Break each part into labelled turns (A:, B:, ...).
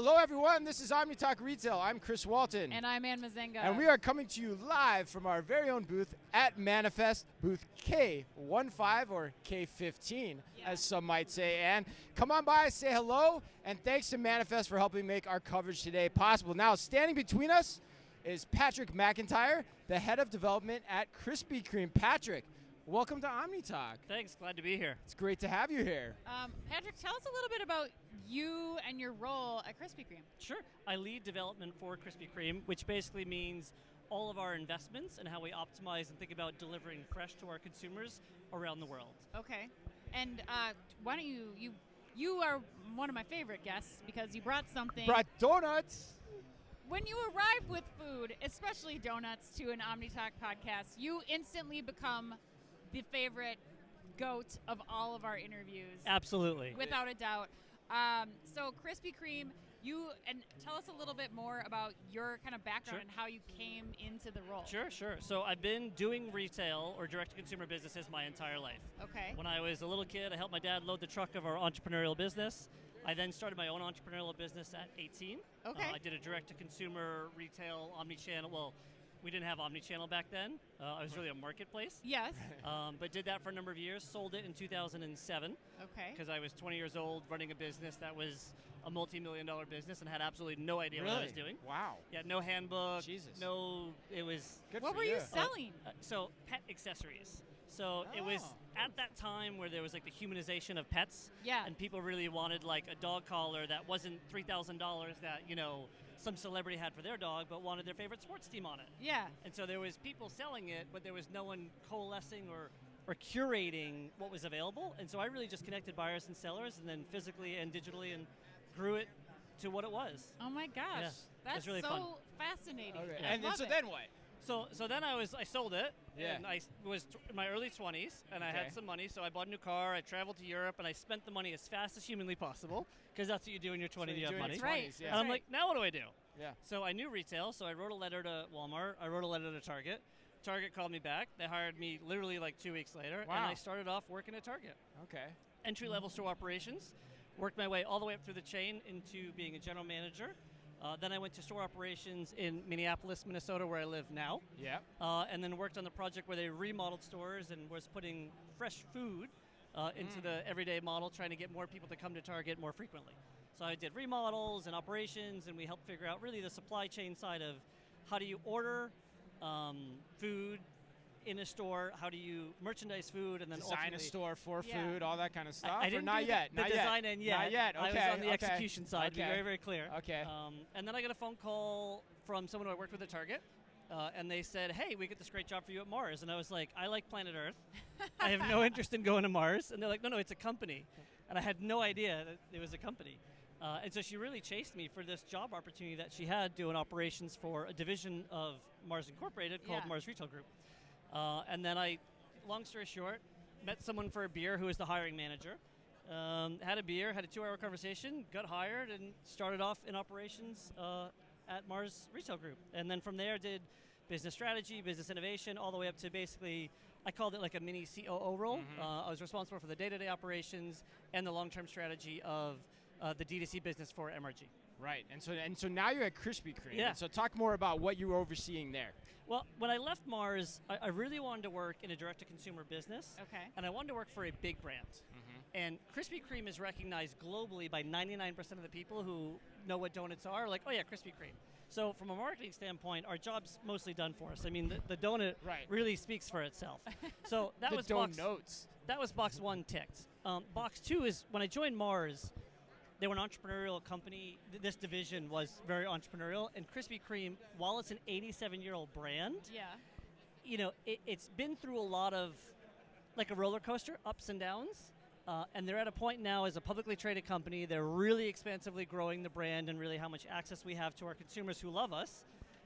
A: Hello, everyone. This is OmniTalk Retail. I'm Chris Walton.
B: And I'm Ann Mazenga.
A: And we are coming to you live from our very own booth at Manifest, booth K15 or K15, as some might say. And come on by, say hello, and thanks to Manifest for helping make our coverage today possible. Now, standing between us is Patrick McIntyre, the head of development at Krispy Kreme. Patrick, welcome to OmniTalk.
C: Thanks, glad to be here.
A: It's great to have you here.
B: Patrick, tell us a little bit about you and your role at Krispy Kreme.
C: Sure. I lead development for Krispy Kreme, which basically means all of our investments and how we optimize and think about delivering fresh to our consumers around the world.
B: Okay. And why don't you are one of my favorite guests because you brought something.
A: Brought donuts.
B: When you arrive with food, especially donuts, to an OmniTalk podcast, you instantly become the favorite goat of all of our interviews.
C: Absolutely.
B: Without a doubt. So Krispy Kreme, and tell us a little bit more about your kind of background and how you came into the role.
C: Sure. So I've been doing retail or direct-to-consumer businesses my entire life.
B: Okay.
C: When I was a little kid, I helped my dad load the truck of our entrepreneurial business. I then started my own entrepreneurial business at 18.
B: Okay.
C: I did a direct-to-consumer retail omni-channel. Well, we didn't have omni-channel back then. I was really a marketplace.
B: Yes.
C: But did that for a number of years. Sold it in 2007.
B: Okay.
C: Because I was 20 years old running a business that was a multi-million-dollar business and had absolutely no idea what I was doing.
A: Wow.
C: Yeah, no handbook.
A: Jesus.
C: No, it was...
A: Good
B: what
A: for
B: were
A: you.
B: you selling?
C: So pet accessories. So it was at that time where there was like the humanization of pets.
B: Yeah.
C: And people really wanted like a dog collar that wasn't $3,000 that, some celebrity had for their dog, but wanted their favorite sports team on it.
B: Yeah.
C: And so there was people selling it, but there was no one coalescing or curating what was available. And so I really just connected buyers and sellers and then physically and digitally and grew it to what it was.
B: Oh my gosh.
C: Yeah,
B: That's
C: it's really
B: so
C: fun.
B: fascinating.
A: Okay.
B: I
A: And then,
B: love
A: so
B: it.
A: then what?
C: So then I sold it,
A: Yeah.
C: and I was in my early 20s, and I
A: Okay.
C: had some money, so I bought a new car, I traveled to Europe, and I spent the money as fast as humanly possible, because that's what you do in your 20s, you have money.
B: That's right.
A: Yeah.
C: And I'm like, now what do I do?
A: Yeah.
C: So I knew retail, so I wrote a letter to Walmart, I wrote a letter to Target. Target called me back, they hired me literally like 2 weeks later, and
A: Wow.
C: I started off working at Target.
A: Okay.
C: Entry-level store operations, worked my way all the way up through the chain into being a general manager. Then I went to store operations in Minneapolis, Minnesota, where I live now.
A: Yeah.
C: And then worked on the project where they remodeled stores and was putting fresh food into the everyday model, trying to get more people to come to Target more frequently. So I did remodels and operations, and we helped figure out really the supply chain side of how do you order food in a store, how do you merchandise food, and then
A: Design a
C: ultimately
A: store for
B: Yeah.
A: food, all that kind of stuff?
C: I
A: or
C: didn't
A: not
C: do
A: yet?
C: the
A: Not
C: design
A: yet.
C: end yet.
A: Not yet. Okay.
C: I was on the
A: okay.
C: execution side, to be
A: Okay.
C: very, very clear.
A: Okay.
C: And then I got a phone call from someone who I worked with at Target, and they said, hey, we get this great job for you at Mars. And I was like, I like planet Earth. I have no interest in going to Mars. And they're like, no, it's a company. And I had no idea that it was a company. And so she really chased me for this job opportunity that she had doing operations for a division of Mars Incorporated called
B: Yeah.
C: Mars Retail Group. And then long story short, met someone for a beer who was the hiring manager. Had a beer, had a 2-hour conversation, got hired, and started off in operations at Mars Retail Group. And then from there did business strategy, business innovation, all the way up to basically, I called it like a mini COO role. I was responsible for the day-to-day operations and the long-term strategy of the D2C business for MRG.
A: Right. And so now you're at Krispy Kreme.
C: Yeah.
A: And so talk more about what you were overseeing there.
C: Well, when I left Mars, I really wanted to work in a direct-to-consumer business.
B: Okay.
C: And I wanted to work for a big brand. And Krispy Kreme is recognized globally by 99% of the people who know what donuts are, like, oh yeah, Krispy Kreme. So from a marketing standpoint, our job's mostly done for us. I mean, the donut
A: Right.
C: really speaks for itself. So that
A: The
C: was
A: donuts.
C: that was box 1 ticked. Box 2 is when I joined Mars, they were an entrepreneurial company. This division was very entrepreneurial. And Krispy Kreme, while it's an 87-year-old brand,
B: Yeah.
C: It's been through a lot of, like a roller coaster, ups and downs. And they're at a point now as a publicly traded company, they're really expansively growing the brand and really how much access we have to our consumers who love us.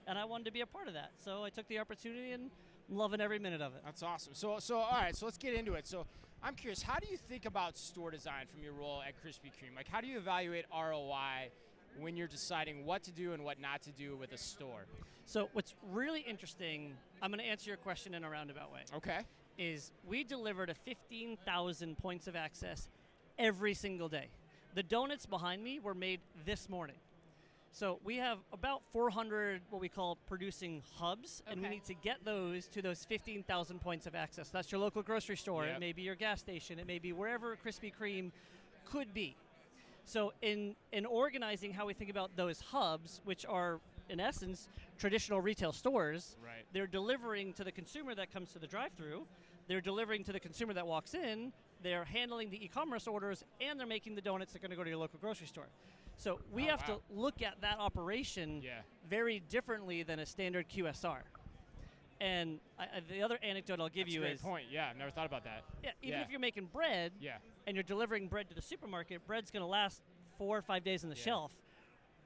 C: And I wanted to be a part of that. So I took the opportunity and I'm loving every minute of it.
A: That's awesome. So all right, so let's get into it. So I'm curious, how do you think about store design from your role at Krispy Kreme? Like, how do you evaluate ROI when you're deciding what to do and what not to do with a store?
C: So what's really interesting, I'm going to answer your question in a roundabout way.
A: Okay.
C: Is we deliver to 15,000 points of access every single day. The donuts behind me were made this morning. So we have about 400 what we call producing hubs, and we
B: Okay.
C: need to get those to those 15,000 points of access. That's your local grocery store.
A: Yep.
C: It may be your gas station. It may be wherever Krispy Kreme could be. So in organizing how we think about those hubs, which are in essence traditional retail stores,
A: Right.
C: they're delivering to the consumer that comes to the drive-through. They're delivering to the consumer that walks in. They're handling the e-commerce orders, and they're making the donuts that are going to go to your local grocery store. So we have to look at that operation
A: Yeah.
C: very differently than a standard QSR. And the other anecdote I'll give
A: That's
C: you
A: a great
C: is,
A: point. Yeah, I've never thought about that.
C: even
A: Yeah.
C: if you're making bread
A: Yeah.
C: and you're delivering bread to the supermarket, bread's going to last 4 or 5 days on the
A: Yeah.
C: shelf.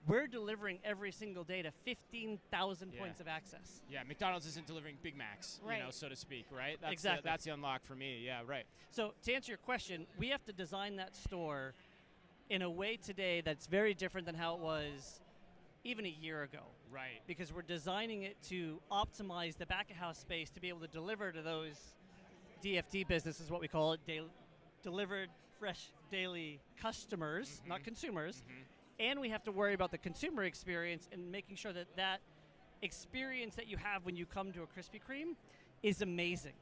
C: We're delivering every single day to 15,000
A: Yeah.
C: points of access.
A: Yeah, McDonald's isn't delivering Big Macs,
B: Right.
A: so to speak, right? That's
C: Exactly.
A: that's the unlock for me. Yeah, right.
C: So to answer your question, we have to design that store in a way today that's very different than how it was even a year ago.
A: Right.
C: Because we're designing it to optimize the back of house space to be able to deliver to those DFD businesses, what we call it, delivered fresh daily customers, not consumers. And we have to worry about the consumer experience and making sure that that experience that you have when you come to a Krispy Kreme is amazing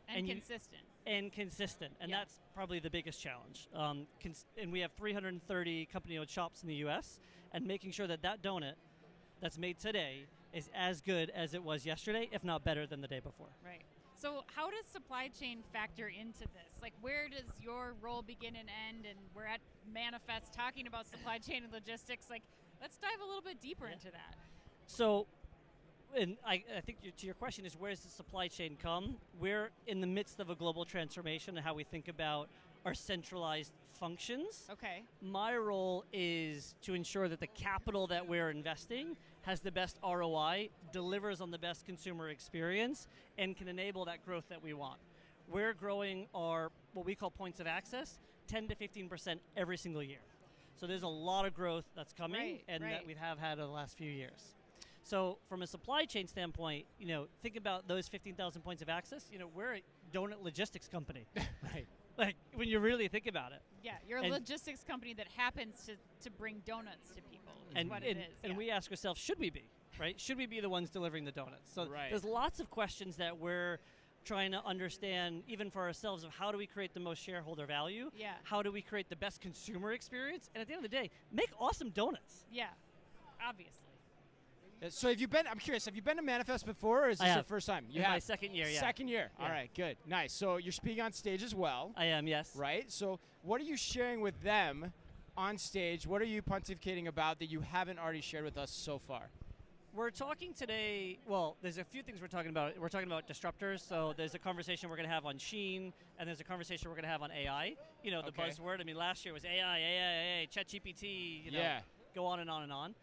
B: And
C: you-
B: consistent.
C: and consistent. And
B: Yeah.
C: that's probably the biggest challenge. And we have 330 company-owned shops in the U.S., and making sure that that donut that's made today is as good as it was yesterday, if not better than the day before.
B: Right. So how does supply chain factor into this? Like, where does your role begin and end? And we're at Manifest talking about supply chain and logistics. Like, let's dive a little bit deeper
C: Yeah.
B: into that.
C: So, and I think to your question is, where does the supply chain come? We're in the midst of a global transformation and how we think about our centralized functions.
B: Okay.
C: My role is to ensure that the capital that we're investing has the best ROI, delivers on the best consumer experience, and can enable that growth that we want. We're growing our, what we call points of access, 10 to 15% every single year. So there's a lot of growth that's coming
B: Right,
C: and
B: right.
C: that we have had over the last few years. So from a supply chain standpoint, think about those 15,000 points of access. We're a donut logistics company.
A: Right.
C: Like, when you really think about it.
B: Yeah, you're a
C: And-
B: logistics company that happens to bring donuts to people. Is
C: And,
B: what
C: and,
B: it is.
C: and
B: yeah.
C: we ask ourselves, should we be, right? Should we be the ones delivering the donuts? So
A: Right.
C: there's lots of questions that we're trying to understand, even for ourselves, of how do we create the most shareholder value?
B: Yeah.
C: How do we create the best consumer experience? And at the end of the day, make awesome donuts.
B: Yeah, obviously.
A: So I'm curious, have you been to Manifest before, or is
C: I
A: this your
C: have.
A: first time? You
C: In
A: have.
C: my second year, yeah.
A: Second year.
C: Yeah.
A: All right, good. Nice. So you're speaking on stage as well,
C: I am, yes.
A: right? So what are you sharing with them on stage? What are you pontificating about that you haven't already shared with us so far?
C: We're talking today, well, there's a few things we're talking about. We're talking about disruptors, so there's a conversation we're going to have on Sheen, and there's a conversation we're going to have on AI. The
A: Okay.
C: buzzword. I mean, last year was AI, ChatGPT,
A: Yeah.
C: go on and on and on.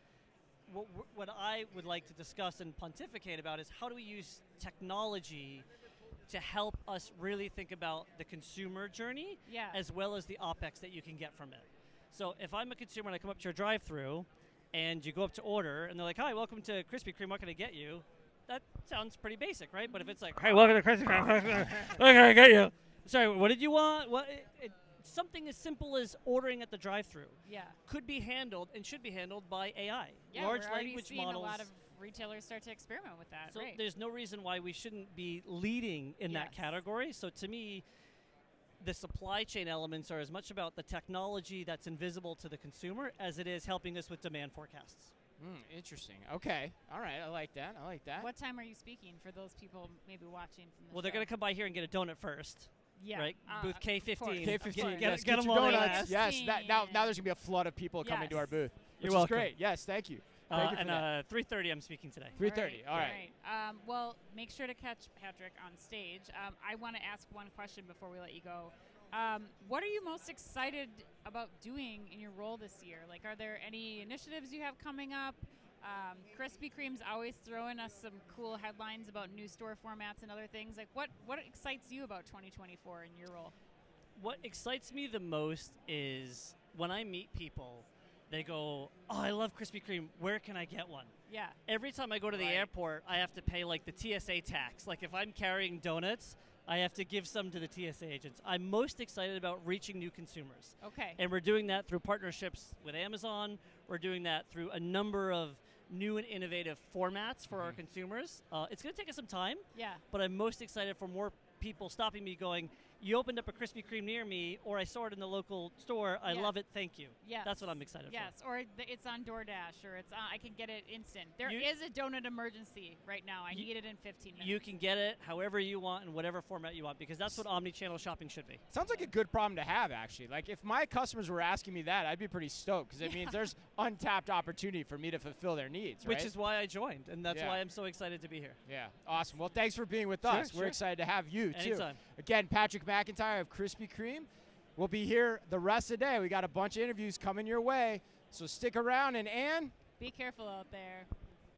C: What I would like to discuss and pontificate about is how do we use technology to help us really think about the consumer journey
B: Yeah.
C: as well as the OpEx that you can get from it. So if I'm a consumer and I come up to your drive-thru and you go up to order and they're like, "Hi, welcome to Krispy Kreme, what can I get you?" That sounds pretty basic, right? But if it's like, "Hey, welcome to Krispy Kreme, what can I get you?" Sorry, what did you want? Something as simple as ordering at the drive-thru
B: Yeah.
C: could be handled and should be handled by AI.
B: Yeah,
C: Large
B: we're already
C: language
B: seeing
C: models.
B: a lot of retailers start to experiment with that.
C: So
B: right.
C: there's no reason why we shouldn't be leading in that
B: Yes.
C: category. So to me, the supply chain elements are as much about the technology that's invisible to the consumer as it is helping us with demand forecasts.
A: Interesting. Okay. All right. I like that.
B: What time are you speaking for those people maybe watching from the
C: Well, they're
B: show?
C: going to come by here and get a donut first.
B: Yeah.
C: Right? Booth
B: of
C: K15.
B: course,
C: K15,
B: of course.
C: Get-
A: Yes,
C: get
A: get
C: 'em
A: your
C: while they
A: donuts.
C: last.
A: Yes. Now there's going to be a flood of people coming to our
B: Yes.
A: booth, which
C: You're
A: is
C: welcome.
A: great. Yes. Thank you. Thank you for
C: And
A: that.
C: 3:30 I'm speaking today.
A: 3:30. All right.
B: Well, make sure to catch Patrick on stage. I want to ask one question before we let you go. What are you most excited about doing in your role this year? Like, are there any initiatives you have coming up? Krispy Kreme's always throwing us some cool headlines about new store formats and other things. Like, what excites you about 2024 in your role?
C: What excites me the most is when I meet people, they go, "Oh, I love Krispy Kreme. Where can I get one?"
B: Yeah.
C: Every time I go to the
A: Right.
C: airport, I have to pay like the TSA tax. Like if I'm carrying donuts, I have to give some to the TSA agents. I'm most excited about reaching new consumers.
B: Okay.
C: And we're doing that through partnerships with Amazon. We're doing that through a number of new and innovative formats for our consumers. It's going to take us some time,
B: Yeah.
C: but I'm most excited for more people stopping me going, you opened up a Krispy Kreme near me, or I saw it in the local store. I
B: Yes.
C: love it. Thank you.
B: Yes.
C: That's what I'm excited
B: Yes, or it's on DoorDash, or it's on, I can get it instant. There is a donut emergency right now. I need it in 15
C: for.
B: minutes.
C: You can get it however you want in whatever format you want, because that's what omni-channel shopping should be.
A: Sounds like a good problem to have, actually. Like, if my customers were asking me that, I'd be pretty stoked because it means there's untapped opportunity for me to fulfill their needs, right?
C: Which is why I joined, and that's
A: Yeah.
C: why I'm so excited to be here.
A: Yeah, awesome. Well, thanks for being with
C: Sure,
A: us. We're
C: sure.
A: excited to have you, too.
C: Anytime.
A: Again, Patrick McIntyre of Krispy Kreme. We'll be here the rest of the day. We got a bunch of interviews coming your way, so stick around. And Ann,
B: Be careful out there.